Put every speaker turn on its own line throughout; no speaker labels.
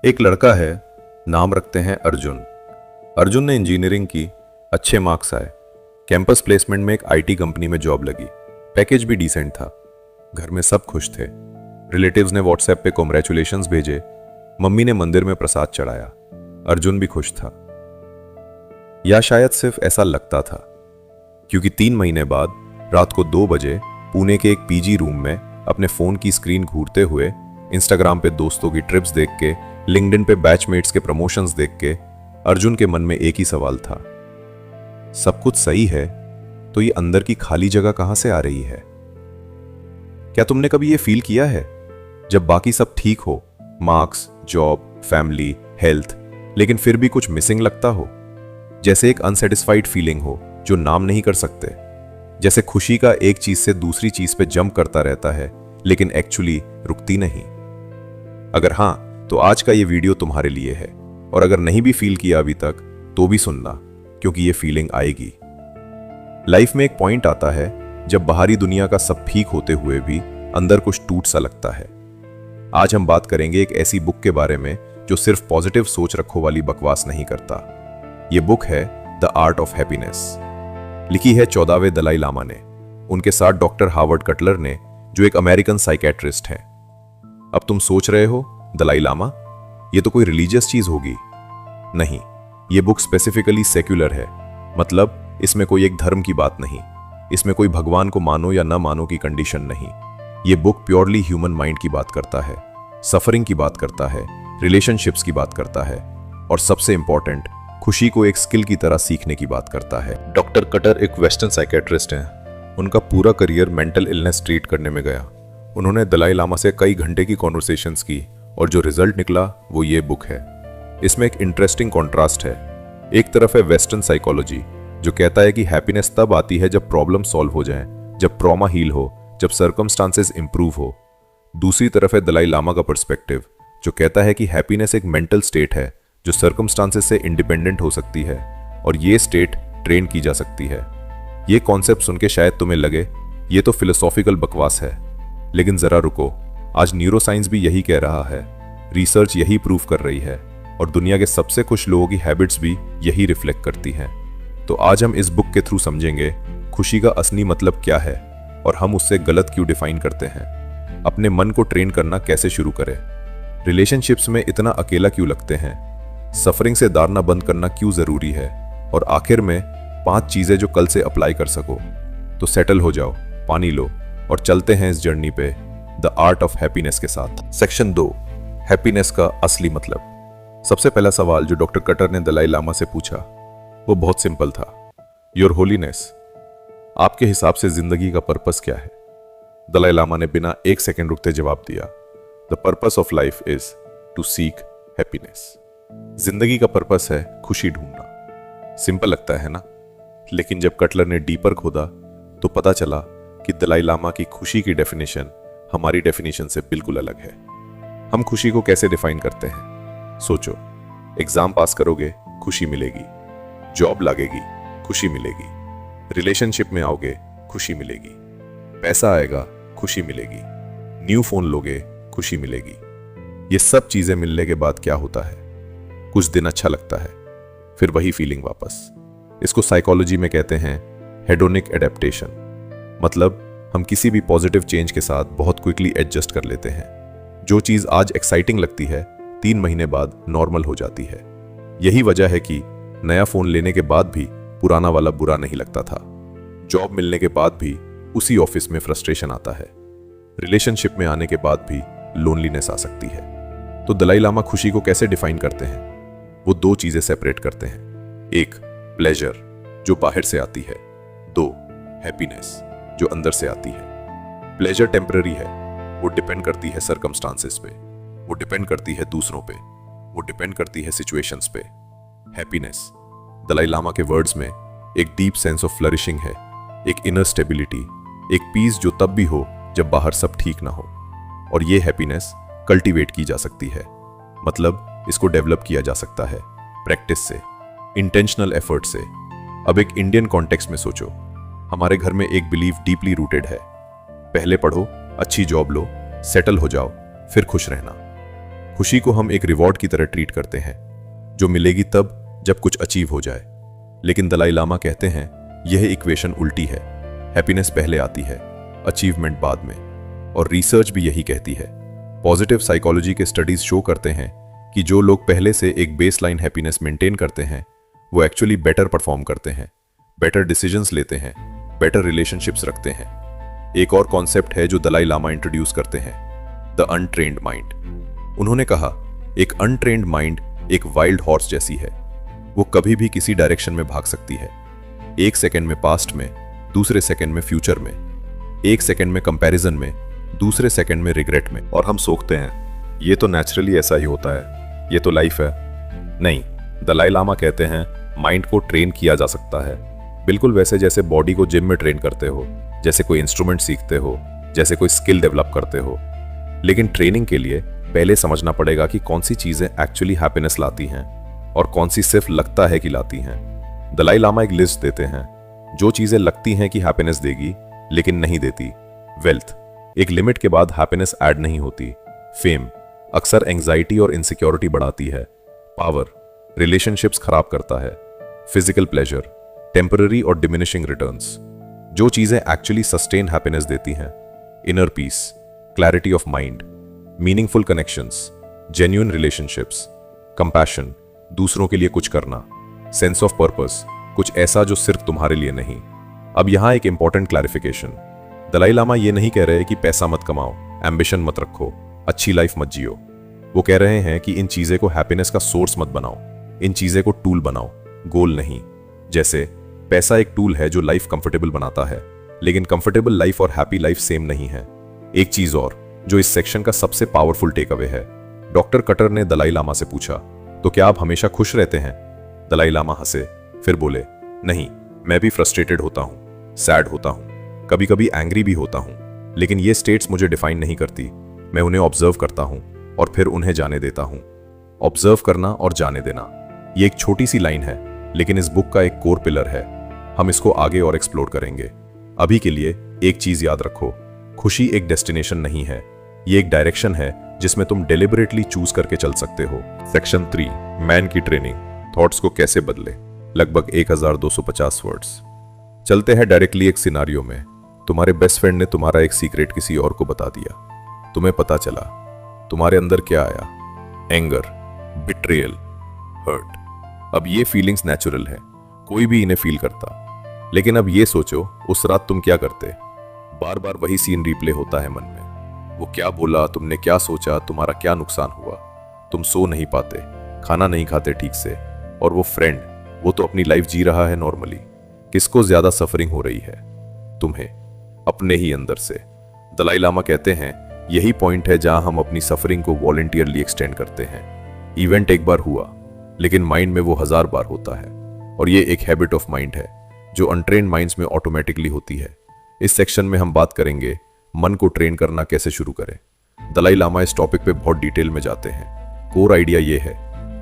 एक लड़का है, नाम रखते हैं अर्जुन। अर्जुन ने इंजीनियरिंग की, अच्छे मार्क्स आए, कैंपस प्लेसमेंट में एक आईटी कंपनी में जॉब लगी, पैकेज भी डिसेंट था। घर में सब खुश थे। रिलेटिव्स ने व्हाट्सएप पे कॉन्ग्रेचुलेशंस भेजे, मम्मी ने मंदिर में प्रसाद चढ़ाया। अर्जुन भी खुश था, या शायद सिर्फ ऐसा लगता था, क्योंकि 3 महीने बाद रात को 2 बजे पुणे के एक पीजी रूम में अपने फोन की स्क्रीन घूरते हुए इंस्टाग्राम पे दोस्तों की ट्रिप्स देख के, लिंक्डइन पे बैचमेट्स के प्रमोशंस देख के अर्जुन के मन में एक ही सवाल था, सब कुछ सही है तो ये अंदर की खाली जगह कहां से आ रही है? क्या तुमने कभी ये फील किया है जब बाकी सब ठीक हो, मार्क्स, जॉब, फैमिली, हेल्थ, लेकिन फिर भी कुछ मिसिंग लगता हो? जैसे एक अनसेटिस्फाइड फीलिंग हो जो नाम नहीं कर सकते, जैसे खुशी का एक चीज से दूसरी चीज पे जंप करता रहता है लेकिन एक्चुअली रुकती नहीं। अगर हां, तो आज का ये वीडियो तुम्हारे लिए है, और अगर नहीं भी फील किया अभी तक तो भी सुनना, क्योंकि ये फीलिंग आएगी। लाइफ में एक पॉइंट आता है जब बाहरी दुनिया का सब ठीक होते हुए भी अंदर कुछ टूट सा लगता है। आज हम बात करेंगे एक ऐसी बुक के बारे में जो सिर्फ पॉजिटिव सोच रखो वाली बकवास नहीं करता। ये बुक है द आर्ट ऑफ हैप्पीनेस। लिखी है 14वें दलाई लामा ने, उनके साथ डॉक्टर हार्वर्ड कटलर ने, जो एक अमेरिकन साइकेट्रिस्ट हैं। अब तुम सोच रहे हो, दलाई लामा, ये तो कोई रिलीजियस चीज होगी। नहीं, ये बुक स्पेसिफिकली सेक्युलर है, मतलब इसमें कोई एक धर्म की बात नहीं, इसमें कोई भगवान को मानो या ना मानो की कंडीशन नहीं। ये बुक प्योरली ह्यूमन माइंड की बात करता है, सफरिंग की बात करता है, रिलेशनशिप्स की बात करता है, और सबसे इंपॉर्टेंट, खुशी को एक स्किल की तरह सीखने की बात करता है। डॉक्टर कटर एक वेस्टर्न साइकेट्रिस्ट हैं। उनका पूरा करियर मेंटल इलनेस ट्रीट करने में गया। उन्होंने दलाई लामा से कई घंटे की कॉन्वर्सेशंस की, और जो रिजल्ट निकला वो ये बुक है। इसमें एक इंटरेस्टिंग कॉन्ट्रास्ट है। एक तरफ है वेस्टर्न साइकोलॉजी, जो कहता है कि हैप्पीनेस तब आती है जब प्रॉब्लम सॉल्व हो जाए, जब ट्रॉमा हील हो, जब सर्कमस्टांसेस इंप्रूव हो। दूसरी तरफ है दलाई लामा का पर्सपेक्टिव, जो कहता है कि हैप्पीनेस एक मेंटल स्टेट है जो सर्कमस्टांसेस से इंडिपेंडेंट हो सकती है, और ये स्टेट ट्रेन की जा सकती है। ये कॉन्सेप्ट सुन के शायद तुम्हें लगे ये तो फिलोसॉफिकल बकवास है, लेकिन जरा रुको, आज न्यूरोसाइंस भी यही कह रहा है, रिसर्च यही प्रूव कर रही है, और दुनिया के सबसे खुश लोगों की हैबिट्स भी यही रिफ्लेक्ट करती हैं। तो आज हम इस बुक के थ्रू समझेंगे खुशी का असली मतलब क्या है, और हम उससे गलत क्यों डिफाइन करते हैं, अपने मन को ट्रेन करना कैसे शुरू करें, रिलेशनशिप्स में इतना अकेला क्यों लगते हैं, सफरिंग से दारना बंद करना क्यों जरूरी है, और आखिर में 5 चीजें जो कल से अप्लाई कर सको। तो सेटल हो जाओ, पानी लो, और चलते हैं इस जर्नी पे द आर्ट ऑफ हैप्पीनेस के साथ। सेक्शन 2, हैप्पीनेस का असली मतलब। सबसे पहला सवाल जो डॉक्टर कटर ने दलाई लामा से पूछा वो बहुत सिंपल था, योर होलीनेस, आपके हिसाब से जिंदगी का पर्पस क्या है? दलाई लामा ने बिना एक सेकंड रुकते जवाब दिया, the purpose of life is to seek happiness. जिंदगी का पर्पस है खुशी ढूंढना। सिंपल लगता है ना, लेकिन जब कटलर ने डीपर खोदा तो पता चला कि दलाई लामा की खुशी की डेफिनेशन हमारी डेफिनेशन से बिल्कुल अलग है। हम खुशी को कैसे डिफाइन करते हैं? सोचो, एग्जाम पास करोगे, खुशी मिलेगी, जॉब लगेगी, खुशी मिलेगी, रिलेशनशिप में आओगे, खुशी मिलेगी, पैसा आएगा, खुशी मिलेगी, न्यू फोन लोगे, खुशी मिलेगी। ये सब चीजें मिलने के बाद क्या होता है? कुछ दिन अच्छा लगता है, फिर वही फीलिंग वापस। इसको साइकोलॉजी में कहते हैं हेडोनिक एडेप्टेशन। मतलब हम किसी भी पॉजिटिव चेंज के साथ बहुत क्विकली एडजस्ट कर लेते हैं। जो चीज आज एक्साइटिंग लगती है 3 महीने बाद नॉर्मल हो जाती है। यही वजह है कि नया फोन लेने के बाद भी पुराना वाला बुरा नहीं लगता था, जॉब मिलने के बाद भी उसी ऑफिस में फ्रस्ट्रेशन आता है, रिलेशनशिप में आने के बाद भी लोनलीनेस आ सकती है। तो दलाई लामा खुशी को कैसे डिफाइन करते हैं? वो 2 चीजें सेपरेट करते हैं। 1, प्लेजर जो बाहर से आती है, 2, हैप्पीनेस जो अंदर से आती है। प्लेजर टेम्पररी है, वो डिपेंड करती है सर्कमस्टांसेस पे, वो डिपेंड करती है दूसरों पे, वो डिपेंड करती है सिचुएशंस पे। हैप्पीनेस दलाई लामा के वर्ड्स में एक डीप सेंस ऑफ फ्लरिशिंग है, एक इनर स्टेबिलिटी, एक पीस जो तब भी हो जब बाहर सब ठीक ना हो। और ये हैप्पीनेस कल्टीवेट की जा सकती है, मतलब इसको डेवलप किया जा सकता है प्रैक्टिस से, इंटेंशनल एफर्ट से। अब एक इंडियन कॉन्टेक्स्ट में सोचो, हमारे घर में एक बिलीफ डीपली रूटेड है, पहले पढ़ो, अच्छी जॉब लो, सेटल हो जाओ, फिर खुश रहना। खुशी को हम एक रिवॉर्ड की तरह ट्रीट करते हैं, जो मिलेगी तब जब कुछ अचीव हो जाए। लेकिन दलाई लामा कहते हैं यह इक्वेशन उल्टी है। हैप्पीनेस पहले आती है, अचीवमेंट बाद में। और रिसर्च भी यही कहती है। पॉजिटिव साइकोलॉजी के स्टडीज शो करते हैं कि जो लोग पहले से एक बेसलाइन हैप्पीनेस मेंटेन करते हैं वो एक्चुअली बेटर परफॉर्म करते हैं, बेटर डिसीजंस लेते हैं, बेटर रिलेशनशिप्स रखते हैं। एक और कॉन्सेप्ट है जो दलाई लामा इंट्रोड्यूस करते हैं, द अनट्रेन्ड माइंड। उन्होंने कहा एक अनट्रेन्ड माइंड एक वाइल्ड हॉर्स जैसी है। वो कभी भी किसी डायरेक्शन में भाग सकती है। एक सेकंड में पास्ट में, दूसरे सेकंड में फ्यूचर में, एक सेकंड में कंपैरिजन में, दूसरे सेकंड में रिग्रेट में। और हम सोचते हैं ये तो नेचुरली ऐसा ही होता है, ये तो लाइफ है। नहीं, दलाई लामा कहते हैं माइंड को ट्रेन किया जा सकता है, बिल्कुल वैसे जैसे बॉडी को जिम में ट्रेन करते हो, जैसे कोई इंस्ट्रूमेंट सीखते हो, जैसे कोई स्किल डेवलप करते हो। लेकिन ट्रेनिंग के लिए पहले समझना पड़ेगा कि कौन सी चीजें एक्चुअली हैप्पीनेस लाती हैं और कौन सी सिर्फ लगता है कि लाती हैं। दलाई लामा एक लिस्ट देते हैं, जो चीजें लगती हैं कि हैप्पीनेस देगी लेकिन नहीं देती। वेल्थ, एक लिमिट के बाद हैप्पीनेस ऐड नहीं होती। फेम, अक्सर एंजाइटी और इनसिक्योरिटी बढ़ाती है। पावर, रिलेशनशिप्स खराब करता है। फिजिकल प्लेजर, टेम्पररी और डिमिनिशिंग रिटर्न्स। जो चीजें एक्चुअली सस्टेन हैप्पीनेस देती हैं, inner peace, clarity of mind, meaningful connections, genuine relationships, compassion, दूसरों के लिए कुछ करना, सेंस ऑफ पर्पस, कुछ ऐसा जो सिर्फ तुम्हारे लिए नहीं। अब यहां एक इंपॉर्टेंट क्लैरिफिकेशन, दलाई लामा ये नहीं कह रहे कि पैसा मत कमाओ, एम्बिशन मत रखो, अच्छी लाइफ मत जियो। वो कह रहे हैं कि इन चीजें को हैप्पीनेस का सोर्स मत बनाओ, इन चीजें को टूल बनाओ, गोल नहीं। जैसे पैसा एक टूल है जो लाइफ कंफर्टेबल बनाता है, लेकिन कंफर्टेबल लाइफ और हैप्पी लाइफ सेम नहीं है। एक चीज और जो इस सेक्शन का सबसे पावरफुल टेक अवे है, डॉक्टर कटर ने दलाई लामा से पूछा, तो क्या आप हमेशा खुश रहते हैं? दलाई लामा हंसे, फिर बोले, नहीं, मैं भी फ्रस्ट्रेटेड होता हूं, सैड होता हूं, कभी कभी एंग्री भी होता हूं, लेकिन ये स्टेट्स मुझे डिफाइन नहीं करती। मैं उन्हें ऑब्जर्व करता हूं और फिर उन्हें जाने देता हूं। ऑब्जर्व करना और जाने देना, ये एक छोटी सी लाइन है, लेकिन इस बुक का एक कोर पिलर है। हम इसको आगे और एक्सप्लोर करेंगे। अभी के लिए एक चीज याद रखो, खुशी एक डेस्टिनेशन नहीं है, ये एक डायरेक्शन है जिसमें तुम डेलिबरेटली चूज करके चल सकते हो। सेक्शन 3, मैन की ट्रेनिंग, थॉट्स को कैसे बदले, लगभग 1250 वर्ड्स। चलते हैं डायरेक्टली एक सिनारियो में। तुम्हारे बेस्ट फ्रेंड ने तुम्हारा एक सीक्रेट किसी और को बता दिया। तुम्हें पता चला, तुम्हारे अंदर क्या आया? Anger, betrayal, hurt. अब ये फीलिंग्स नेचुरल है, कोई भी इन्हें फील करता। लेकिन अब ये सोचो, उस रात तुम क्या करते? बार बार वही सीन रिप्ले होता है मन में। वो क्या बोला, तुमने क्या सोचा, तुम्हारा क्या नुकसान हुआ। तुम सो नहीं पाते, खाना नहीं खाते ठीक से, और वो फ्रेंड, वो तो अपनी लाइफ जी रहा है नॉर्मली। किसको ज्यादा सफरिंग हो रही है? तुम्हें, अपने ही अंदर से। दलाई लामा कहते हैं यही पॉइंट है जहां हम अपनी सफरिंग को वॉलंटियरली एक्सटेंड करते हैं। इवेंट एक बार हुआ, लेकिन माइंड में वो 1000 बार होता है, और ये एक हैबिट ऑफ माइंड है जो अनट्रेन्ड माइंड्स में ऑटोमेटिकली होती है। इस सेक्शन में हम बात करेंगे मन को ट्रेन करना कैसे शुरू करें। दलाई लामा इस टॉपिक पे बहुत डिटेल में जाते हैं। कोर आइडिया ये है,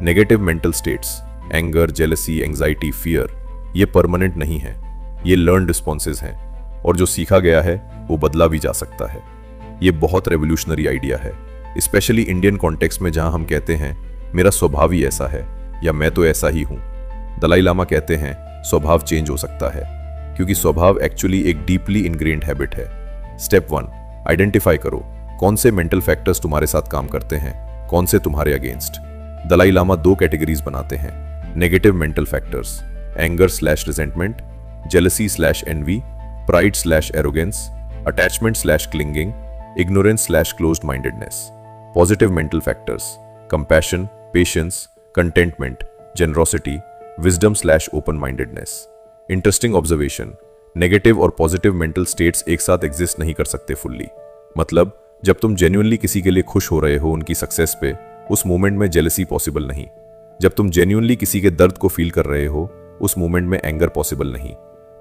negative mental states, anger, jealousy, anxiety, fear, ये परमानेंट नहीं है, ये लर्न रिस्पॉन्सेज हैं, और जो सीखा गया है वो बदला भी जा सकता है। ये बहुत रेवोल्यूशनरी आइडिया है, स्पेशली इंडियन कॉन्टेक्स्ट में जहां हम कहते हैं मेरा स्वभाव ही ऐसा है, या मैं तो ऐसा ही हूं। दलाई लामा कहते हैं स्वभाव चेंज हो सकता है, क्योंकि स्वभाव एक्चुअली एक डीपली इनग्रेन्ड हैबिट है। स्टेप 1, आइडेंटिफाई करो कौन से मेंटल फैक्टर्स तुम्हारे साथ काम करते हैं, कौन से तुम्हारे अगेंस्ट। दलाई लामा 2 कैटेगरीज बनाते हैं, negative mental factors, anger resentment, jealousy envy, pride arrogance, attachment clinging, ignorance/closed mindedness. Positive mental factors, compassion, patience, contentment, generosity, wisdom/open mindedness. Interesting observation, negative और पॉजिटिव मेंटल स्टेट्स एक साथ एग्जिस्ट नहीं कर सकते फुल्ली। मतलब जब तुम जेन्युइनली किसी के लिए खुश हो रहे हो उनकी सक्सेस पे, उस मोमेंट में जेलसी पॉसिबल नहीं। जब तुम जेन्युइनली किसी के दर्द को फील कर रहे हो, उस मोमेंट में एंगर पॉसिबल नहीं।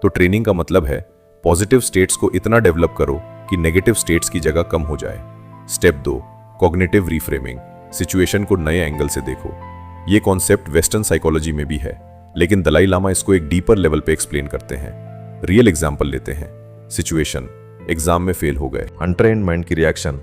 तो ट्रेनिंग का मतलब है पॉजिटिव स्टेट्स को इतना डेवलप करो कि नेगेटिव स्टेट्स की जगह कम हो जाए। स्टेप 2, कॉग्निटिव रिफ्रेमिंग, सिचुएशन को नए एंगल से देखो। ये कॉन्सेप्ट वेस्टर्न साइकोलॉजी में भी है, लेकिन दलाई लामा इसको एक डीपर लेवल पे एक्सप्लेन करते हैं। रियल एग्जांपल लेते हैं। सिचुएशन, एग्जाम में फेल हो गए। अनट्रेन्ड माइंड की रिएक्शन,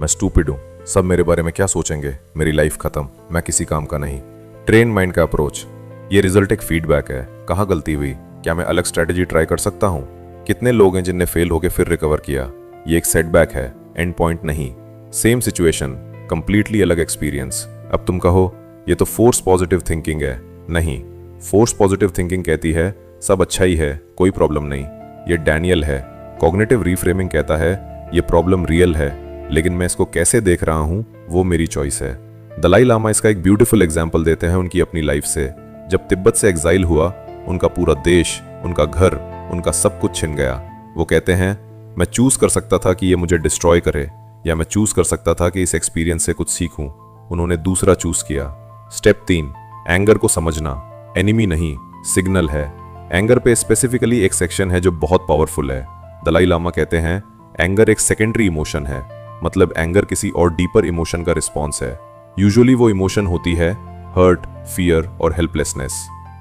मैं स्टूपिड हूं, सब मेरे बारे में क्या सोचेंगे, मेरी लाइफ खत्म, मैं किसी काम का नहीं। ट्रेन माइंड का अप्रोच। ये रिजल्ट एक फीडबैक है। कहाँ गलती हुई, क्या मैं अलग स्ट्रेटेजी ट्राई कर सकता हूँ? कितने लोग हैं जिनने फेल होकर फिर रिकवर किया? ये एक सेटबैक है, एंड पॉइंट नहीं। सेम सिचुएशन, कंप्लीटली अलग एक्सपीरियंस। अब तुम कहो ये तो फोर्स पॉजिटिव थिंकिंग है। नहीं, फोर्स पॉजिटिव थिंकिंग कहती है सब अच्छा ही है, कोई प्रॉब्लम नहीं। ये डैनियल है। कॉग्निटिव रीफ्रेमिंग कहता है ये प्रॉब्लम रियल है, लेकिन मैं इसको कैसे देख रहा हूं वो मेरी चॉइस है। दलाई लामा इसका एक ब्यूटीफुल एग्जाम्पल देते हैं उनकी अपनी लाइफ से। जब तिब्बत से एग्जाइल हुआ, उनका पूरा देश, उनका घर, उनका सब कुछ छिन गया। वो कहते हैं मैं चूज कर सकता था कि ये मुझे डिस्ट्रॉय करे, या मैं चूज कर सकता था कि इस एक्सपीरियंस से कुछ सीखूं। उन्होंने दूसरा चूज किया। स्टेप 3, एंगर को समझना। एनिमी नहीं, सिग्नल है। एंगर पे स्पेसिफिकली एक सेक्शन है जो बहुत पावरफुल है। दलाई लामा कहते हैं एंगर एक सेकेंडरी इमोशन है, मतलब एंगर किसी और डीपर इमोशन का रिस्पॉन्स है। यूजुअली वो इमोशन होती है हर्ट, फियर और हेल्पलेसनेस।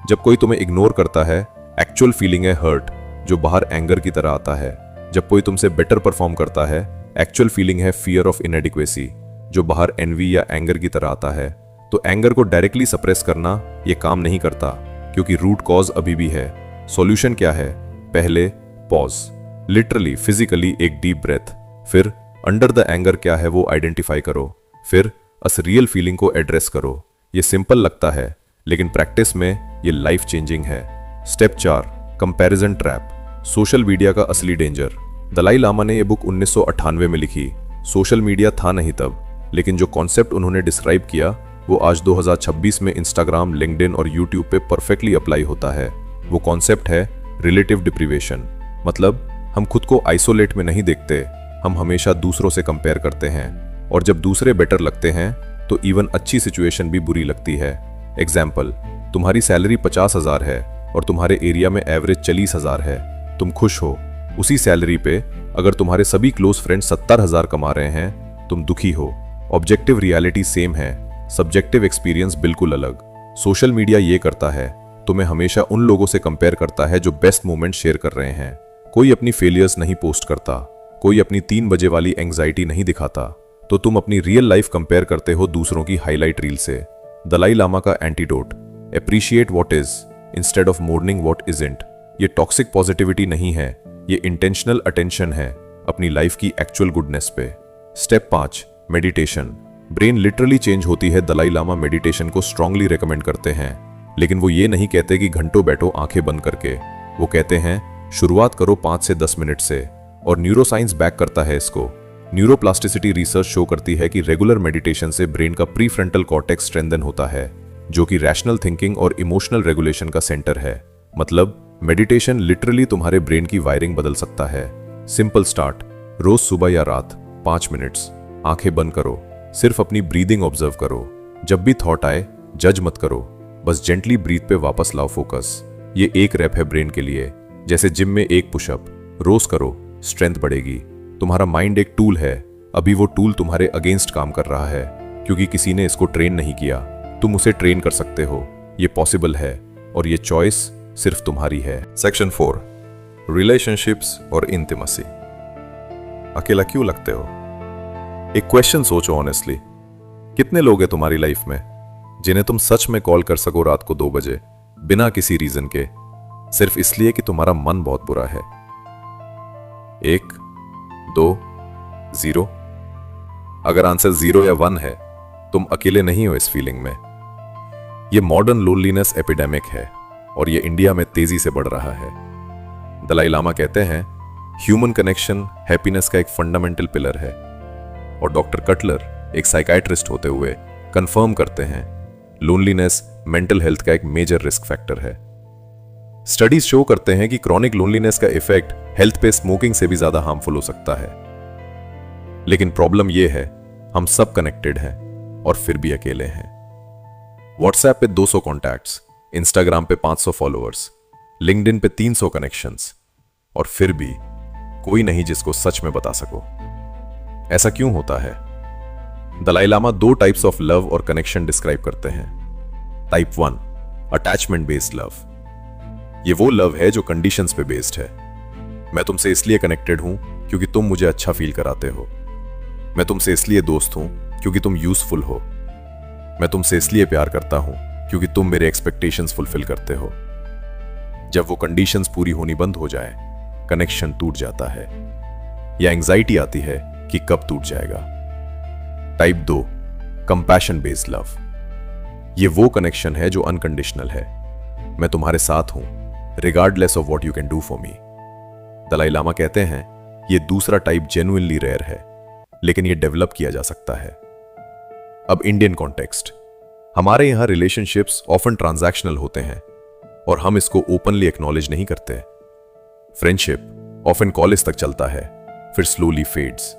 जब कोई तुम्हें इग्नोर करता है, एक्चुअल फीलिंग है हर्ट, जो बाहर एंगर की तरह आता है। जब कोई तुमसे बेटर परफॉर्म करता है, एक्चुअल फीलिंग है फियर ऑफ इनएडिक्वेसी, जो बाहर एनवी या एंगर की तरह आता है। तो एंगर को डायरेक्टली सप्रेस करना ये काम नहीं करता, क्योंकि रूट कॉज अभी भी है। सॉल्यूशन क्या है? पहले पॉज, लिटरली फिजिकली एक डीप ब्रेथ। फिर अंडर द एंगर क्या है वो आइडेंटिफाई करो। फिर अस रियल फीलिंग को एड्रेस करो। ये सिंपल लगता है, लेकिन प्रैक्टिस में ये लाइफ चेंजिंग है। Step 4, comparison trap. Social media का असली डेंजर। दलाई लामा ने यह बुक 1998 में लिखी। सोशल मीडिया था नहीं तब, लेकिन जो कॉन्सेप्ट उन्होंने डिस्क्राइब किया वो आज 2026 में इंस्टाग्राम, लिंक्डइन और यूट्यूब पे परफेक्टली अप्लाई होता है। वो कॉन्सेप्ट है रिलेटिव डिप्रीवेशन। मतलब हम खुद को आइसोलेट में नहीं देखते, हम हमेशा दूसरों से कंपेयर करते हैं, और जब दूसरे बेटर लगते हैं तो इवन अच्छी सिचुएशन भी बुरी लगती है। एग्जाम्पल, तुम्हारी सैलरी 50,000 है और तुम्हारे एरिया में एवरेज 40,000 है। तुम खुश हो। उसी सैलरी पे अगर तुम्हारे सभी क्लोज फ्रेंड्स 70,000 कमा रहे हैं, तुम दुखी हो। ऑब्जेक्टिव रियलिटी सेम है, सब्जेक्टिव एक्सपीरियंस बिल्कुल अलग। सोशल मीडिया ये करता है, तुम्हें हमेशा उन लोगों से कंपेयर करता है जो बेस्ट मोमेंट शेयर कर रहे हैं। कोई अपनी फेलियर्स नहीं पोस्ट करता, कोई अपनी 3 बजे वाली एंग्जाइटी नहीं दिखाता, तो तुम अपनी रियल लाइफ कंपेयर करते हो दूसरों की हाईलाइट रील से। दलाई लामा का antidote, appreciate what is instead of morning what isn't. ये टॉक्सिक पॉजिटिविटी नहीं है, ये इंटेंशनल अटेंशन है अपनी लाइफ की एक्चुअल गुडनेस पे। Step 5, meditation. Brain literally change होती है। दलाई लामा मेडिटेशन को स्ट्रांगली रेकमेंड करते हैं, लेकिन वो ये नहीं कहते कि घंटों बैठो आंखें बंद करके। वो कहते हैं शुरुआत करो 5 से 10 मिनट से, और न्यूरोसाइंस बैक करता है इसको। न्यूरोप्लास्टिसिटी रिसर्च शो करती है कि रेगुलर मेडिटेशन से ब्रेन का प्रीफ्रंटल कॉर्टेक्स स्ट्रेंथन होता है, जो कि रैशनल थिंकिंग और इमोशनल रेगुलेशन का सेंटर है। मतलब मेडिटेशन लिटरली तुम्हारे ब्रेन की वायरिंग बदल सकता है। सिंपल स्टार्ट, रोज सुबह या रात 5 मिनट्स, आंखें बंद करो, सिर्फ अपनी ब्रीदिंग ऑब्जर्व करो। जब भी थॉट आए जज मत करो, बस जेंटली ब्रीथ पे वापस लाओ फोकस। ये एक रैप है ब्रेन के लिए, जैसे जिम में एक पुशअप। रोज करो, स्ट्रेंथ बढ़ेगी। तुम्हारा माइंड एक टूल है, अभी वो टूल तुम्हारे अगेंस्ट काम कर रहा है, क्योंकि किसी ने इसको ट्रेन नहीं किया। तुम उसे ट्रेन कर सकते हो। ये पॉसिबल है, और ये चॉइस सिर्फ तुम्हारी है। सेक्शन 4, रिलेशनशिप्स और इंटिमेसी। अकेला क्यों लगते हो? एक क्वेश्चन सोचो ऑनेस्टली, कितने लोग हैं तुम्हारी लाइफ में जिन्हें तुम सच में कॉल कर सको रात को 2 बजे, बिना किसी रीजन के, सिर्फ इसलिए कि तुम्हारा मन बहुत बुरा है? 1, 2, 0? अगर आंसर 0 या 1 है, तुम अकेले नहीं हो इस फीलिंग में। ये मॉडर्न लोनलीनेस एपिडेमिक है, और ये इंडिया में तेजी से बढ़ रहा है। दलाई लामा कहते हैं ह्यूमन कनेक्शन हैप्पीनेस का एक फंडामेंटल पिलर है, और डॉक्टर कटलर एक साइकाइट्रिस्ट होते हुए कंफर्म करते हैं लोनलीनेस मेंटल हेल्थ का एक मेजर रिस्क फैक्टर है। स्टडीज शो करते हैं कि क्रॉनिक लोनलीनेस का इफेक्ट हेल्थ पे स्मोकिंग से भी ज्यादा हार्मफुल हो सकता है। लेकिन प्रॉब्लम यह है, हम सब कनेक्टेड हैं और फिर भी अकेले हैं। व्हाट्सएप पे 200 कॉन्टैक्ट्स, इंस्टाग्राम पे 500 फॉलोअर्स, लिंक्डइन पे 300 कनेक्शंस, और फिर भी कोई नहीं जिसको सच में बता सको। ऐसा क्यों होता है? Dalai Lama 2 types of love और कनेक्शन डिस्क्राइब करते हैं। Type 1, attachment based love. ये वो लव है जो कंडीशंस पे बेस्ड है। मैं तुमसे इसलिए कनेक्टेड हूं क्योंकि तुम मुझे अच्छा फील कराते हो। मैं तुमसे इसलिए दोस्त हूं क्योंकि तुम यूजफुल हो। मैं तुमसे इसलिए प्यार करता हूं क्योंकि तुम मेरे एक्सपेक्टेशंस फुलफिल करते हो। जब वो कंडीशंस पूरी होनी बंद हो जाए, कनेक्शन टूट जाता है या एंजाइटी आती है कि कब टूट जाएगा। Type 2, compassion based love. ये वो कनेक्शन है जो अनकंडीशनल है। मैं तुम्हारे साथ हूं regardless of what you can do for me. Dalai Lama कहते हैं ये दूसरा टाइप जेन्युइनली रेयर है, लेकिन ये डेवलप किया जा सकता है। अब इंडियन कॉन्टेक्स्ट। हमारे यहां रिलेशनशिप्स ऑफन ट्रांजैक्शनल होते हैं और हम इसको ओपनली एक्नॉलेज नहीं करते। फ्रेंडशिप ऑफन कॉलेज तक चलता है, फिर स्लोली फेड्स,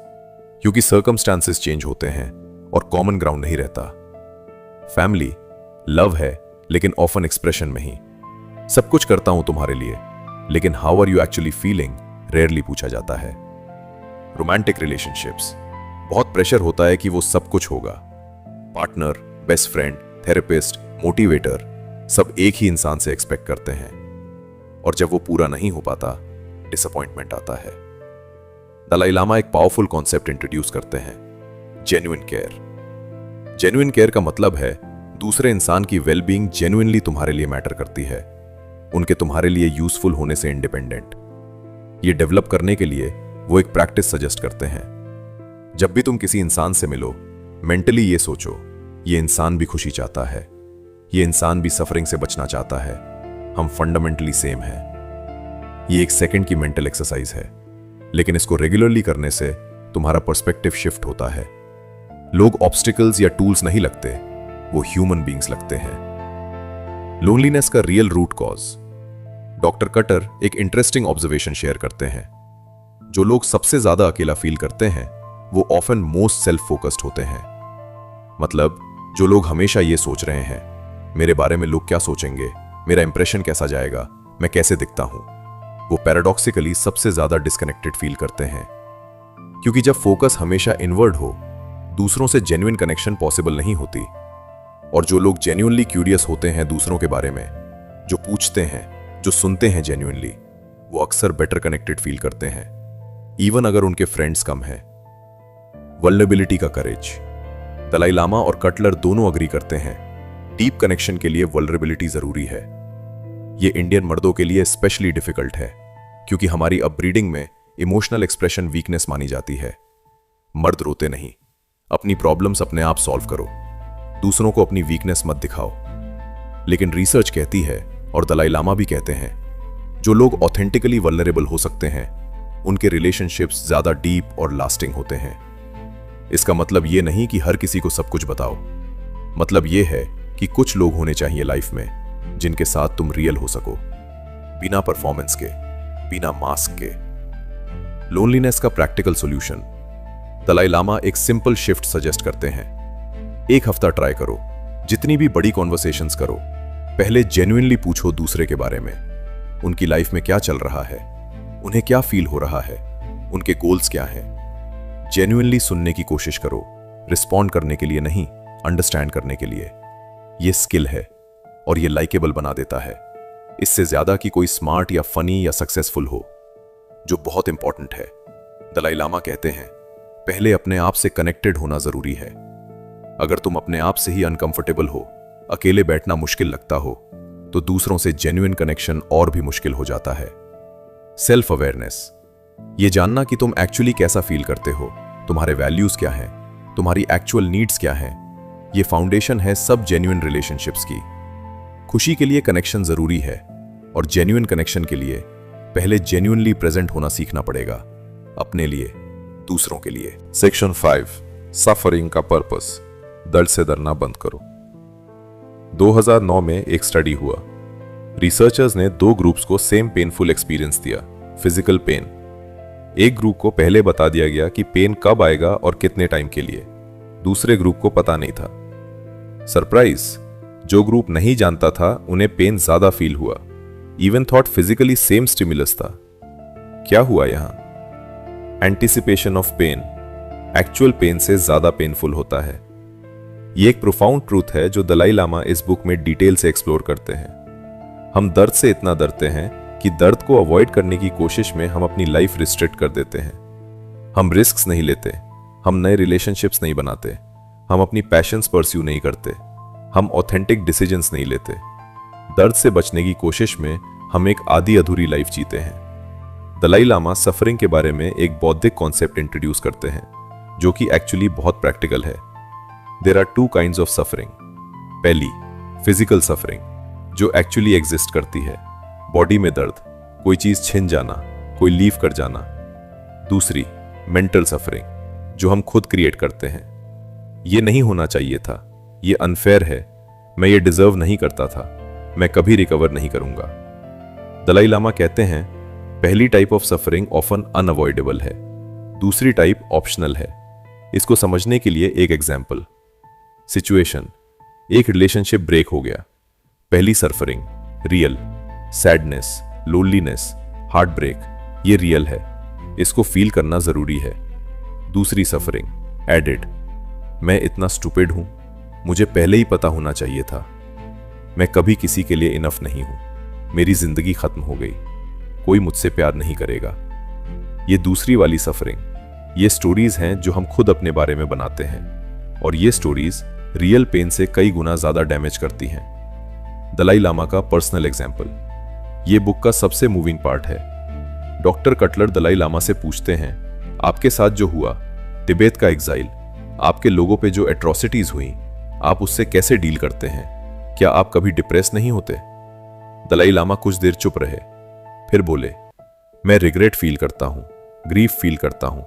क्योंकि सर्कमस्टांसेस चेंज होते हैं और कॉमन ग्राउंड नहीं रहता। फैमिली लव है, लेकिन ऑफन एक्सप्रेशन में ही। सब कुछ करता हूं तुम्हारे लिए, लेकिन how are you actually feeling rarely पूछा जाता है। रोमांटिक रिलेशनशिप्स बहुत प्रेशर होता है कि वो सब कुछ होगा। Partner, best friend, therapist, motivator सब एक ही इंसान से एक्सपेक्ट करते हैं, और जब वो पूरा नहीं हो पाता डिसअपॉइंटमेंट आता है। दलाई लामा एक पावरफुल कॉन्सेप्ट इंट्रोड्यूस करते हैं, जेन्युइन केयर। जेन्युइन केयर का मतलब है दूसरे इंसान की वेलबींग जेन्युइनली तुम्हारे लिए मैटर करती है, उनके तुम्हारे लिए यूजफुल होने से इंडिपेंडेंट। ये डेवलप करने के लिए वो एक प्रैक्टिस सजेस्ट करते हैं। जब भी तुम किसी इंसान से मिलो, मेंटली ये सोचो, ये इंसान भी खुशी चाहता है, ये इंसान भी सफरिंग से बचना चाहता है, हम फंडामेंटली सेम हैं। ये एक सेकंड की मेंटल एक्सरसाइज है, लेकिन इसको रेगुलरली करने से तुम्हारा पर्सपेक्टिव शिफ्ट होता है। लोग ऑब्स्टिकल्स या टूल्स नहीं लगते, वो ह्यूमन बीइंग्स लगते हैं। लोनलीनेस का real root cause. Doctor Cutler एक इंटरेस्टिंग ऑब्जर्वेशन शेयर करते हैं। जो लोग सबसे ज्यादा अकेला फील करते हैं वो ऑफन मोस्ट सेल्फ फोकस्ड होते हैं। मतलब जो लोग हमेशा ये सोच रहे हैं, मेरे बारे में लोग क्या सोचेंगे, मेरा इंप्रेशन कैसा जाएगा, मैं कैसे दिखता हूं, वो पैराडॉक्सिकली सबसे ज्यादा डिस्कनेक्टेड फील करते हैं। क्योंकि जब फोकस हमेशा इनवर्ड हो, दूसरों से जेन्युइन कनेक्शन पॉसिबल नहीं होती। और जो लोग जेन्युइनली क्यूरियस होते हैं दूसरों के बारे में, जो पूछते हैं, जो सुनते हैं जेन्युइनली, वो अक्सर बेटर कनेक्टेड फील करते हैं, इवन अगर उनके फ्रेंड्स कम हैं। वल्नरेबिलिटी का करेज। दलाई लामा और कटलर दोनों अग्री करते हैं, डीप कनेक्शन के लिए वल्नरेबिलिटी जरूरी है। ये इंडियन मर्दों के लिए स्पेशली डिफिकल्ट है, क्योंकि हमारी अपब्रीडिंग में इमोशनल एक्सप्रेशन वीकनेस मानी जाती है। मर्द रोते नहीं, अपनी प्रॉब्लम्स अपने आप सॉल्व करो, दूसरों को अपनी वीकनेस मत दिखाओ। लेकिन रिसर्च कहती है, और दलाई लामा भी कहते हैं, जो लोग ऑथेंटिकली वल्नरेबल हो सकते हैं उनके रिलेशनशिप्स ज्यादा डीप और लास्टिंग होते हैं। इसका मतलब ये नहीं कि हर किसी को सब कुछ बताओ, मतलब ये है कि कुछ लोग होने चाहिए लाइफ में जिनके साथ तुम रियल हो सको, बिना परफॉर्मेंस के, बिना मास्क के। लोनलीनेस का प्रैक्टिकल सॉल्यूशन। दलाई लामा एक सिंपल शिफ्ट सजेस्ट करते हैं। एक हफ्ता ट्राई करो, जितनी भी बड़ी कॉन्वर्सेशंस करो, पहले जेन्युइनली पूछो दूसरे के बारे में, उनकी लाइफ में क्या चल रहा है, उन्हें क्या फील हो रहा है, उनके गोल्स क्या हैं। जेन्युइनली सुनने की कोशिश करो, रिस्पॉन्ड करने के लिए नहीं, अंडरस्टैंड करने के लिए। ये स्किल है और ये लाइकेबल बना देता है, इससे ज्यादा कि कोई स्मार्ट या फनी या सक्सेसफुल हो। जो बहुत इंपॉर्टेंट है, दलाई लामा कहते हैं, पहले अपने आप से कनेक्टेड होना जरूरी है। अगर तुम अपने आप से ही अनकंफर्टेबल हो, अकेले बैठना मुश्किल लगता हो, तो दूसरों से जेन्युइन कनेक्शन और भी मुश्किल हो जाता है। Self awareness. ये जानना कि तुम एक्चुअली कैसा फील करते हो, तुम्हारे वैल्यूज क्या हैं, तुम्हारी एक्चुअल नीड्स क्या हैं, ये फाउंडेशन है सब जेन्युइन रिलेशनशिप्स की। खुशी के लिए कनेक्शन जरूरी है, और जेन्युइन कनेक्शन के लिए पहले जेन्युइनली प्रेजेंट होना सीखना पड़ेगा, अपने लिए, दूसरों के लिए। सेक्शन 5, सफरिंग का पर्पस। दर्द से डरना बंद करो। 2009 में एक स्टडी हुआ। रिसर्चर्स ने 2 ग्रुप्स को सेम पेनफुल एक्सपीरियंस दिया, फिजिकल पेन। एक ग्रुप को पहले बता दिया गया कि पेन कब आएगा और कितने टाइम के लिए, दूसरे ग्रुप को पता नहीं था। सरप्राइज, जो ग्रुप नहीं जानता था उन्हें पेन ज्यादा फील हुआ, even thought physically same stimulus था। क्या हुआ यहां? Anticipation of pain actual pain से ज्यादा पेनफुल होता है। ये एक प्रोफाउंड ट्रूथ है जो दलाई लामा इस बुक में डिटेल से एक्सप्लोर करते हैं। हम दर्द से इतना डरते हैं कि दर्द को अवॉइड करने की कोशिश में हम अपनी लाइफ रिस्ट्रिक्ट कर देते हैं। हम रिस्क्स नहीं लेते, हम नए रिलेशनशिप्स नहीं बनाते, हम अपनी पैशंस परस्यू नहीं करते, हम ऑथेंटिक डिसीजंस नहीं लेते। दर्द से बचने की कोशिश में हम एक आधी अधूरी लाइफ जीते हैं। दलाई लामा सफरिंग के बारे में एक बौद्धिक कॉन्सेप्ट इंट्रोड्यूस करते हैं जो कि एक्चुअली बहुत प्रैक्टिकल है। There are two kinds of suffering. पहली, फिजिकल सफरिंग, जो एक्चुअली एग्जिस्ट करती है, बॉडी में दर्द, कोई चीज छिन जाना, कोई लीव कर जाना। दूसरी, मेंटल सफरिंग, जो हम खुद क्रिएट करते हैं। ये नहीं होना चाहिए था, ये अनफेयर है, मैं ये डिजर्व नहीं करता था, मैं कभी रिकवर नहीं करूंगा। दलाई लामा कहते हैं पहली type of suffering often unavoidable है, दूसरी टाइप ऑप्शनल है। इसको समझने के लिए एक एग्जाम्पल। सिचुएशन, एक रिलेशनशिप ब्रेक हो गया। पहली suffering real, sadness, loneliness, heart break, ये रियल है, इसको फील करना जरूरी है। दूसरी सफरिंग एडेड, मैं इतना स्टूपिड हूं, मुझे पहले ही पता होना चाहिए था, मैं कभी किसी के लिए इनफ नहीं हूं, मेरी जिंदगी खत्म हो गई, कोई मुझसे प्यार नहीं करेगा। ये दूसरी वाली सफरिंग। ये स्टोरीज हैं जो हम खुद अपने बारे में बनाते हैं और ये स्टोरीज रियल पेन से कई गुना ज्यादा डैमेज करती हैं। दलाई लामा का पर्सनल एग्जाम्पल, ये बुक का सबसे मूविंग पार्ट है। डॉक्टर कटलर दलाई लामा से पूछते हैं, आपके साथ जो हुआ, तिब्बत का एग्जाइल, आपके लोगों पे जो एट्रोसिटीज हुई, आप उससे कैसे डील करते हैं? क्या आप कभी डिप्रेस नहीं होते? दलाई लामा कुछ देर चुप रहे, फिर बोले, मैं रिग्रेट फील करता हूं, ग्रीफ फील करता हूं,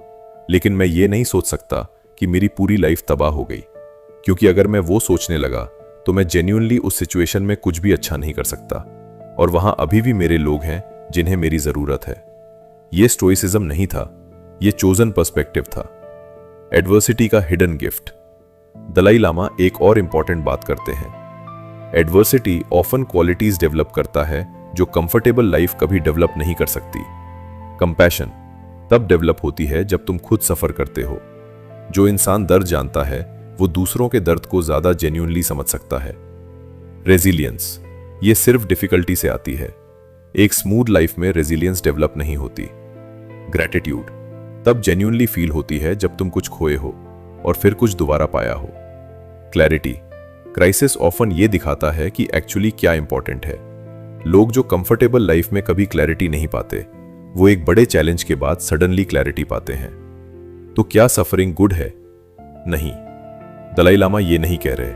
लेकिन मैं ये नहीं सोच सकता कि मेरी पूरी लाइफ तबाह हो गई, क्योंकि अगर मैं वो सोचने लगा तो मैं जेन्युइनली उस सिचुएशन में कुछ भी अच्छा नहीं कर सकता और वहां अभी भी मेरे लोग हैं जिन्हें मेरी जरूरत है। ये स्टोइसिज्म नहीं था, ये चोजन पर्सपेक्टिव था, एडवर्सिटी का हिडन गिफ्ट। दलाई लामा एक और इंपॉर्टेंट बात करते हैं, एडवर्सिटी ऑफन क्वालिटीज डेवलप करता है जो कंफर्टेबल लाइफ कभी डेवलप नहीं कर सकती। कंपैशन तब डेवलप होती है जब तुम खुद सफर करते हो। जो इंसान दर्द जानता है वो दूसरों के दर्द को ज्यादा जेन्युइनली समझ सकता है। रेजिलियंस, ये सिर्फ डिफिकल्टी से आती है, एक स्मूथ लाइफ में रेजिलियंस डेवलप नहीं होती। ग्रैटिट्यूड तब जेन्युइनली फील होती है जब तुम कुछ खोए हो और फिर कुछ दोबारा पाया हो। क्लैरिटी, क्राइसिस ऑफन ये दिखाता है कि एक्चुअली क्या इंपॉर्टेंट है। लोग जो कंफर्टेबल लाइफ में कभी क्लैरिटी नहीं पाते, वो एक बड़े चैलेंज के बाद सडनली क्लैरिटी पाते हैं। तो क्या सफरिंग गुड है? नहीं, दलाई लामा ये नहीं कह रहे।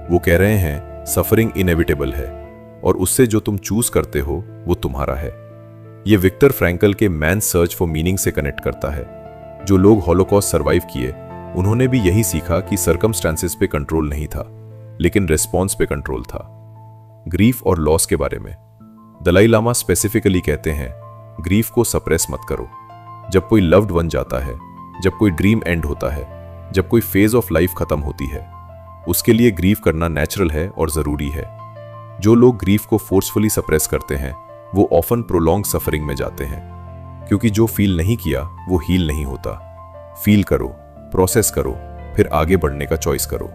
वो कह रहे हैं सफरिंग इनएविटेबल है और उससे जो तुम चूज करते हो वो तुम्हारा है। ये विक्टर फ्रैंकल के मैन सर्च फॉर मीनिंग से कनेक्ट करता है। जो लोग हॉलोकॉस्ट सर्वाइव किए, उन्होंने भी यही सीखा कि सर्कमस्टांसेस पे कंट्रोल नहीं था, लेकिन रिस्पॉन्स पे कंट्रोल था। ग्रीफ और लॉस के बारे में दलाई लामा स्पेसिफिकली कहते हैं, ग्रीफ को सप्रेस मत करो। जब कोई लव्ड वन जाता है, जब कोई ड्रीम एंड होता है, जब कोई फेज ऑफ लाइफ खत्म होती है, उसके लिए ग्रीफ करना नेचुरल है और जरूरी है। जो लोग ग्रीफ को फोर्सफुली सप्रेस करते हैं वो ऑफन प्रोलॉन्ग सफरिंग में जाते हैं, क्योंकि जो फील नहीं किया वो हील नहीं होता। फील करो, प्रोसेस करो, फिर आगे बढ़ने का चॉइस करो।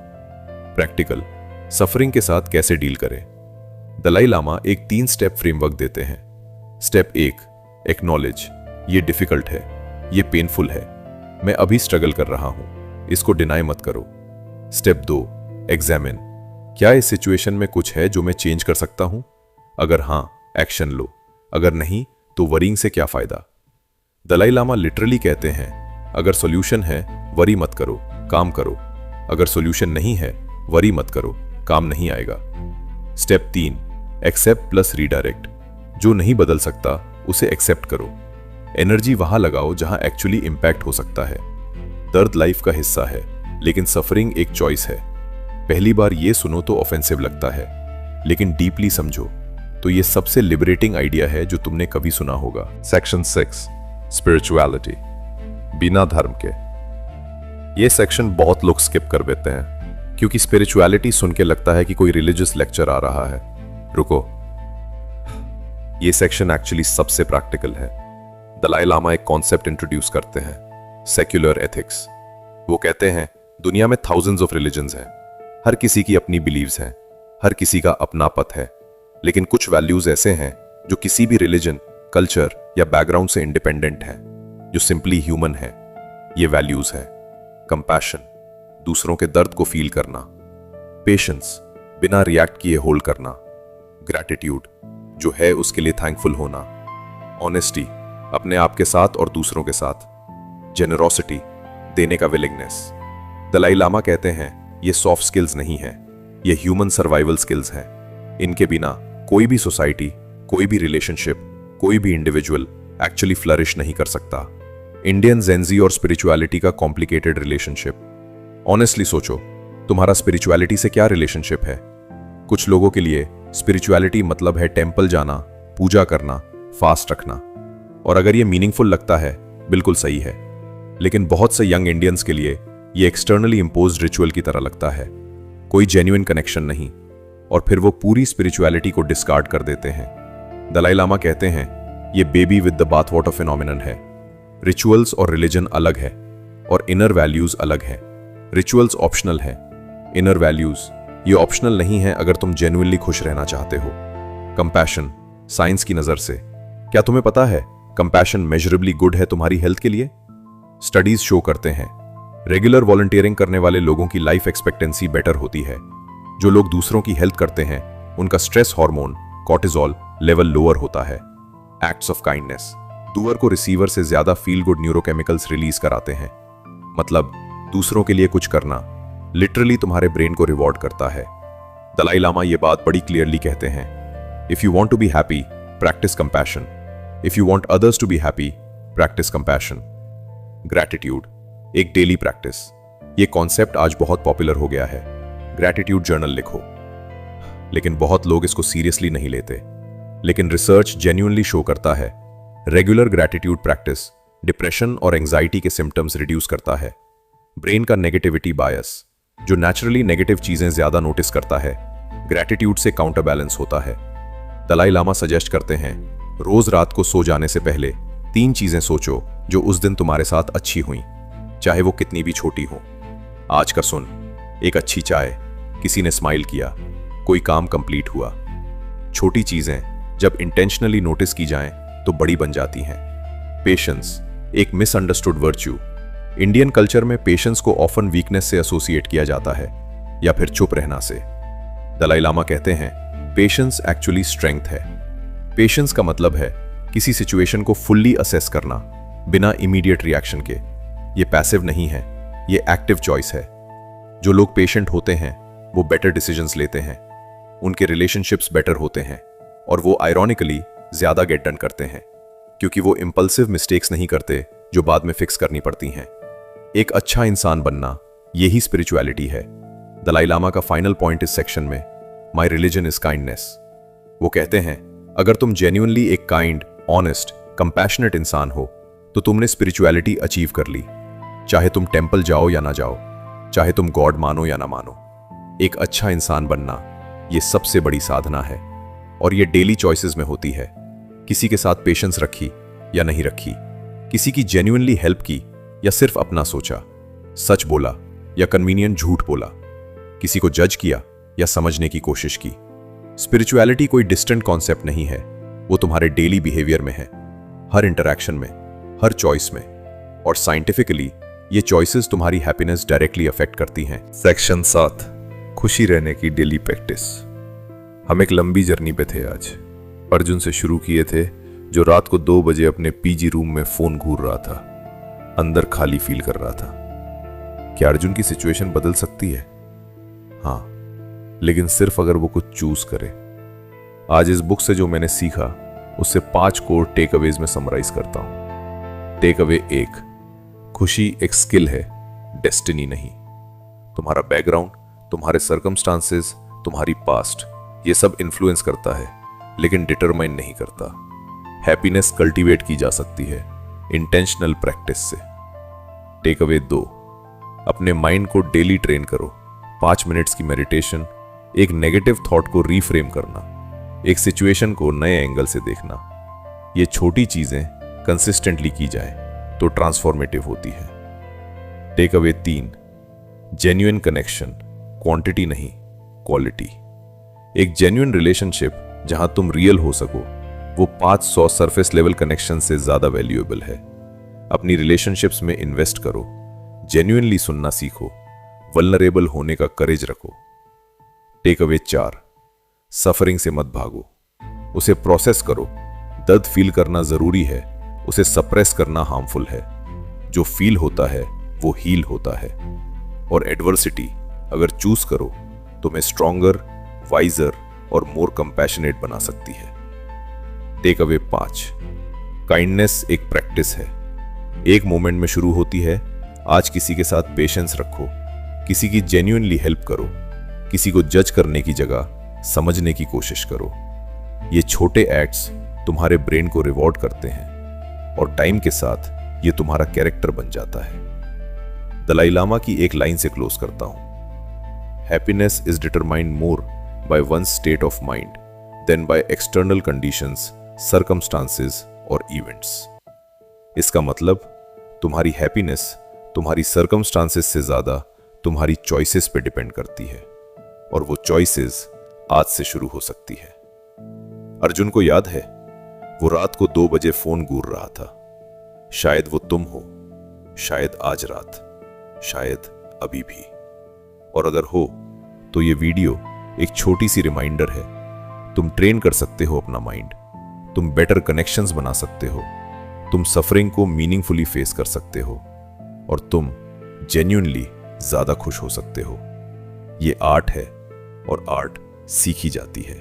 प्रैक्टिकल सफरिंग के साथ कैसे डील करें? दलाई लामा एक 3 स्टेप फ्रेमवर्क देते हैं। स्टेप 1, एक्नॉलेज, ये डिफिकल्ट है, ये पेनफुल है, मैं अभी स्ट्रगल कर रहा हूं, इसको डिनाई मत करो। स्टेप 2, एग्जामिन, क्या इस सिचुएशन में कुछ है जो मैं चेंज कर सकता हूं? अगर हां, एक्शन लो, अगर नहीं तो वरीइंग से क्या फायदा? दलाई लामा लिटरली कहते हैं, अगर सॉल्यूशन है वरी मत करो, काम करो। अगर सॉल्यूशन नहीं है वरी मत करो, काम नहीं आएगा। स्टेप 3, एक्सेप्ट प्लस रीडायरेक्ट, जो नहीं बदल सकता उसे एक्सेप्ट करो। एनर्जी वहां लगाओ जहां एक्चुअली इंपैक्ट हो सकता है। दर्द लाइफ का हिस्सा है, लेकिन सफरिंग एक चॉइस है। पहली बार ये सुनो तो ऑफेंसिव लगता है, लेकिन डीपली समझो तो ये सबसे लिबरेटिंग आइडिया है जो तुमने कभी सुना होगा। सेक्शन 6, स्पिरिचुअलिटी, बिना धर्म के। ये सेक्शन बहुत लोग स्किप कर देते हैं क्योंकि स्पिरिचुअलिटी सुन के लगता है कि कोई रिलीजियस लेक्चर आ रहा है। रुको, ये सेक्शन एक्चुअली सबसे प्रैक्टिकल है। दलाई लामा एक कॉन्सेप्ट इंट्रोड्यूस करते हैं, सेक्युलर एथिक्स। वो कहते हैं दुनिया में थाउजेंड्स ऑफ रिलीजन्स हैं, हर किसी की अपनी बिलीव्स हैं, हर किसी का अपना पथ है, लेकिन कुछ वैल्यूज ऐसे हैं जो किसी भी रिलीजन, कल्चर या बैकग्राउंड से इंडिपेंडेंट हैं, जो सिंपली ह्यूमन हैं। ये वैल्यूज हैं कंपैशन, दूसरों के दर्द को फील करना, पेशेंस, बिना रिएक्ट किए होल्ड करना, ग्रैटिट्यूड, जो है उसके लिए थैंकफुल होना, ऑनेस्टी, अपने आप के साथ और दूसरों के साथ, जेनरोसिटी, देने का विलिंगनेस। दलाई लामा कहते हैं ये सॉफ्ट स्किल्स नहीं है, ये ह्यूमन सर्वाइवल स्किल्स हैं। इनके बिना कोई भी सोसाइटी, कोई भी रिलेशनशिप, कोई भी इंडिविजुअल एक्चुअली फ्लरिश नहीं कर सकता। इंडियन जेंजी और स्पिरिचुअलिटी का कॉम्प्लिकेटेड रिलेशनशिप। ऑनेस्टली सोचो, तुम्हारा स्पिरिचुअलिटी से क्या रिलेशनशिप है? कुछ लोगों के लिए स्पिरिचुअलिटी मतलब है टेंपल जाना, पूजा करना, फास्ट रखना। और अगर ये मीनिंगफुल लगता है, बिल्कुल सही है। लेकिन बहुत से यंग इंडियंस के लिए ये एक्सटर्नली इंपोज्ड रिचुअल की तरह लगता है, कोई जेन्युइन कनेक्शन नहीं, और फिर वो पूरी स्पिरिचुअलिटी को डिस्कार्ड कर देते हैं। दलाई लामा कहते हैं ये baby with the bath water phenomenon है। रिचुअल्स और रिलीजन अलग है और इनर वैल्यूज अलग है। रिचुअल्स ऑप्शनल है, इनर वैल्यूज ये ऑप्शनल नहीं है अगर तुम जेन्युइनली खुश रहना चाहते हो। कंपैशन, साइंस की नजर से, क्या तुम्हें पता है कंपैशन मेजरेबली गुड है तुम्हारी हेल्थ के लिए? स्टडीज शो करते हैं रेगुलर वॉलंटियरिंग करने वाले लोगों की लाइफ एक्सपेक्टेंसी बेटर होती है। जो लोग दूसरों की हेल्प करते हैं उनका stress hormone cortisol level lower होता है। एक्ट्स ऑफ काइंडनेस डूअर को रिसीवर से ज्यादा फील गुड न्यूरोकेमिकल्स रिलीज कराते हैं। मतलब दूसरों के लिए कुछ करना लिटरली तुम्हारे ब्रेन को रिवॉर्ड करता है। दलाई लामा ये बात बड़ी क्लियरली कहते हैं, if you want to be happy practice compassion, if you want others to be happy practice compassion. Gratitude एक डेली प्रैक्टिस। ये कॉन्सेप्ट आज बहुत पॉपुलर हो गया है, ग्रैटिट्यूड जर्नल लिखो। लेकिन बहुत लोग इसको सीरियसली नहीं लेते। लेकिन रिसर्च जेन्युइनली शो करता है रेगुलर ग्रैटिट्यूड प्रैक्टिस डिप्रेशन और एंजाइटी के सिम्टम्स रिड्यूस करता है। ब्रेन का नेगेटिविटी बायस, जो नेचुरली नेगेटिव चीजें ज्यादा नोटिस करता है, ग्रैटिट्यूड से काउंटर बैलेंस होता है। दलाई लामा सजेस्ट करते हैं रोज रात को सो जाने से पहले 3 चीजें सोचो जो उस दिन तुम्हारे साथ अच्छी हुई, चाहे वो कितनी भी छोटी हो। आज का सुन, एक अच्छी चाय, किसी ने स्माइल किया, कोई काम कंप्लीट हुआ। छोटी चीजें जब इंटेंशनली नोटिस की जाएं तो बड़ी बन जाती हैं। पेशेंस एक मिसअंडरस्टूड वर्च्यू। इंडियन कल्चर में पेशेंस को ऑफन वीकनेस से एसोसिएट किया जाता है या फिर चुप रहना से। दलाई लामा कहते हैं पेशेंस एक्चुअली स्ट्रेंथ है। पेशेंस का मतलब है किसी सिचुएशन को फुल्ली असेस करना बिना इमीडिएट रिएक्शन के। ये पैसिव नहीं है, ये एक्टिव चॉइस है। जो लोग पेशेंट होते हैं वो बेटर डिसीजंस लेते हैं, उनके रिलेशनशिप्स बेटर होते हैं और वो आयरॉनिकली ज्यादा गेट डन करते हैं, क्योंकि वो इंपल्सिव मिस्टेक्स नहीं करते जो बाद में फिक्स करनी पड़ती हैं। एक अच्छा इंसान बनना यही स्पिरिचुअलिटी है। दलाई लामा का फाइनल पॉइंट इस सेक्शन में माई रिलीजन इज काइंडनेस। वो कहते हैं अगर तुम जेन्युइनली एक काइंड, ऑनेस्ट, कंपैशनेट इंसान हो तो तुमने स्पिरिचुअलिटी अचीव कर ली। चाहे तुम टेंपल जाओ या ना जाओ, चाहे तुम गॉड मानो या ना मानो, एक अच्छा इंसान बनना ये सबसे बड़ी साधना है। और ये डेली चॉइसेस में होती है। किसी के साथ पेशेंस रखी या नहीं रखी, किसी की जेन्युइनली हेल्प की या सिर्फ अपना सोचा, सच बोला या कन्वीनियंट झूठ बोला, किसी को जज किया या समझने की कोशिश की। स्पिरिचुअलिटी कोई डिस्टेंट कॉन्सेप्ट नहीं है, वो तुम्हारे डेली बिहेवियर में है, हर इंटरैक्शन में, हर चॉइस में। और साइंटिफिकली ये चॉइसेस तुम्हारी हैप्पीनेस डायरेक्टली अफेक्ट करती हैं।
सेक्शन 7 खुशी रहने की डेली प्रैक्टिस। हम एक लंबी जर्नी पे थे आज। अर्जुन से शुरू किए थे, जो रात को 2 बजे अपने पीजी रूम में फोन घूर रहा था, अंदर खाली फील कर रहा था। क्या अर्जुन की सिचुएशन बदल सकती है? हाँ, लेकिन सिर्फ अगर वो कुछ चूज करे। आज इस बुक से जो मैंने सीखा उससे 5 कोर टेक अवेज में समराइज करता हूं। टेक अवे 1, खुशी एक स्किल है, डेस्टिनी नहीं। तुम्हारा बैकग्राउंड, तुम्हारे सर्कमस्टांसेस, तुम्हारी पास्ट, ये सब इन्फ्लुएंस करता है लेकिन डिटरमाइन नहीं करता। हैप्पीनेस कल्टीवेट की जा सकती है इंटेंशनल प्रैक्टिस से। टेक अवे 2, अपने माइंड को डेली ट्रेन करो। 5 मिनट्स की मेडिटेशन, एक नेगेटिव थॉट को रीफ्रेम करना, एक सिचुएशन को नए एंगल से देखना। ये छोटी चीजें कंसिस्टेंटली की जाए तो ट्रांसफॉर्मेटिव होती है। Take away 3, genuine connection, quantity नहीं क्वालिटी। एक जेन्युइन रिलेशनशिप जहां तुम रियल हो सको, वो 500 सरफेस लेवल कनेक्शन से ज्यादा वैल्यूएबल है। अपनी रिलेशनशिप्स में इन्वेस्ट करो, जेन्युइनली सुनना सीखो, वल्नरेबल होने का करेज रखो। टेक अवे 4, सफरिंग से मत भागो, उसे प्रोसेस करो। दर्द फील करना जरूरी है, उसे सप्रेस करना हार्मफुल है। जो फील होता है वो हील होता है। और एडवर्सिटी अगर चूज करो तुम्हें स्ट्रॉन्गर, वाइजर और मोर कंपैशनेट बना सकती है। टेक अवे 5, काइंडनेस एक प्रैक्टिस है, एक मोमेंट में शुरू होती है। आज किसी के साथ पेशेंस रखो, किसी की जेन्युइनली हेल्प करो, किसी को जज करने की जगह समझने की कोशिश करो। ये छोटे एक्ट्स तुम्हारे ब्रेन को रिवॉर्ड करते हैं और टाइम के साथ ये तुम्हारा कैरेक्टर बन जाता है। दलाई लामा की एक लाइन से क्लोज करता हूं, happiness is determined more by one state of mind than by external conditions, circumstances और इवेंट्स। इसका मतलब तुम्हारी हैप्पीनेस तुम्हारी सर्कमस्टांसेस से ज्यादा तुम्हारी चॉइसेस पे डिपेंड करती है, और वो चॉइसेस आज से शुरू हो सकती है। अर्जुन को याद है वो रात को 2 बजे फोन गूंज रहा था। शायद वो तुम हो, शायद आज रात, शायद अभी भी। और अगर हो तो ये वीडियो एक छोटी सी रिमाइंडर है। तुम ट्रेन कर सकते हो अपना माइंड, तुम बेटर कनेक्शंस बना सकते हो, तुम सफरिंग को मीनिंगफुली फेस कर सकते हो, और तुम जेन्युइनली ज्यादा खुश हो सकते हो। ये आर्ट है और आर्ट सीखी जाती है।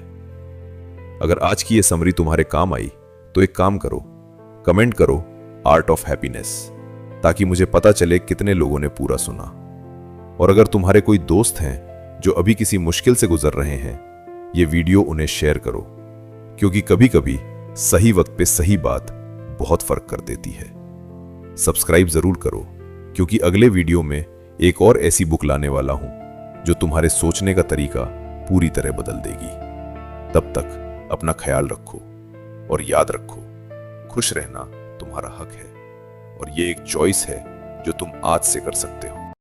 अगर आज की ये समरी तुम्हारे काम आई तो एक काम करो, कमेंट करो आर्ट ऑफ हैप्पीनेस, ताकि मुझे पता चले कितने लोगों ने पूरा सुना। और अगर तुम्हारे कोई दोस्त हैं जो अभी किसी मुश्किल से गुजर रहे हैं, ये वीडियो उन्हें शेयर करो, क्योंकि कभी कभी सही वक्त पे सही बात बहुत फर्क कर देती है। सब्सक्राइब जरूर करो, क्योंकि अगले वीडियो में एक और ऐसी बुक लाने वाला हूं जो तुम्हारे सोचने का तरीका पूरी तरह बदल देगी। तब तक अपना ख्याल रखो और याद रखो, खुश रहना तुम्हारा हक है और ये एक चॉइस है जो तुम आज से कर सकते हो।